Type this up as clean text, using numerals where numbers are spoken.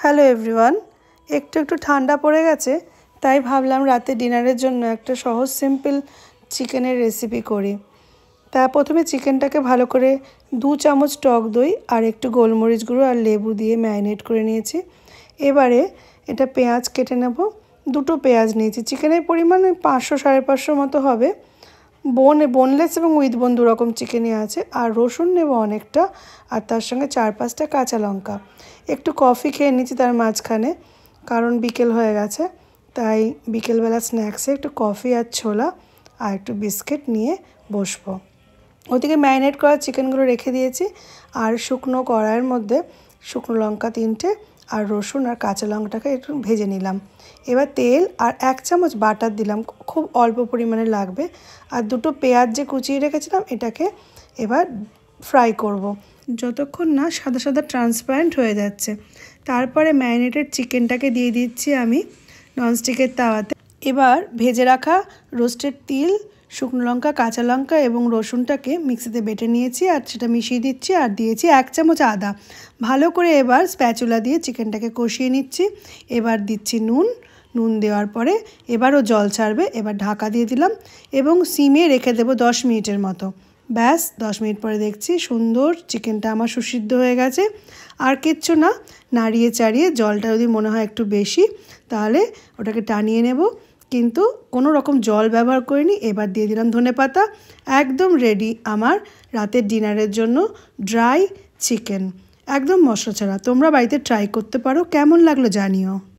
Hello everyone, একটু ঠান্ডা পড়ে গেছে, তাই ভাবলাম রাতে ডিনারের জন্য একটা সহজ সিম্পল চিকেনের রেসিপি করি। তা প্রথমে চিকেনটাকে ভালো করে 2 চামচ টক দই আর একটু গোলমরিচ গুঁড়ো আর লেবু দিয়ে ম্যারিনেট করে নিয়েছি। এবারে এটা পেঁয়াজ কেটে নেব। 2টো পেঁয়াজ নিয়েছি। চিকেনের পরিমাণ 500-550 মতো হবে। বোনলেস এবং উইথ বোন দুরকম চিকেনই আছে। আর রসুন নেব অনেকটা, আর তার সঙ্গে 4-5টা কাঁচা লঙ্কা। একটু কফি খেয়ে নিচ্ছি তার মাঝখানে, কারণ বিকেল হয়ে গেছে, তাই বিকেলবেলা স্ন্যাক্সে একটু কফি আর ছোলা আর একটু বিস্কিট নিয়ে বসবো। ওদিকে ম্যারিনেট করা চিকেনগুলো রেখে দিয়েছি, আর শুকনো কড়াইয়ের মধ্যে শুকনো লঙ্কা 3টে আর রসুন আর কাঁচা লঙ্কাটাকে একটু ভেজে নিলাম। এবার তেল আর 1 চামচ বাটার দিলাম, খুব অল্প পরিমাণে লাগবে। আর 2টো পেঁয়াজ যে কুচিয়ে রেখেছিলাম এটাকে এবার ফ্রাই করব, যতক্ষণ না সাদা সাদা ট্রান্সপারেন্ট হয়ে যাচ্ছে। তারপরে ম্যারিনেটেড চিকেনটাকে দিয়ে দিচ্ছি আমি ননস্টিকের তাওয়াতে। এবার ভেজে রাখা রোস্টেড তিল, শুকনো লঙ্কা, কাঁচা লঙ্কা এবং রসুনটাকে মিক্সিতে বেটে নিয়েছি, আর সেটা মিশিয়ে দিচ্ছি। আর দিয়েছি 1 চামচ আদা। ভালো করে এবার স্প্যাচুলা দিয়ে চিকেনটাকে কষিয়ে নিচ্ছি। এবার দিচ্ছি নুন দেওয়ার পরে এবারও জল ছাড়বে। এবার ঢাকা দিয়ে দিলাম এবং সিমে রেখে দেবো 10 মিনিটের মতো। ব্যাস 10 মিনিট পরে দেখছি সুন্দর চিকেনটা আমার সুসিদ্ধ হয়ে গেছে। আর কিচ্ছু না, নাড়িয়ে চাড়িয়ে জলটা যদি মনে হয় একটু বেশি, তাহলে ওটাকে টানিয়ে নেব, কিন্তু কোনো রকম জল ব্যবহার করিনি। এবার দিয়ে দিলাম ধনেপাতা। একদম রেডি আমার রাতের ডিনারের জন্য ড্রাই চিকেন, একদম মশলা ছাড়া। তোমরা বাড়িতে ট্রাই করতে পারো, কেমন লাগলো জানিও।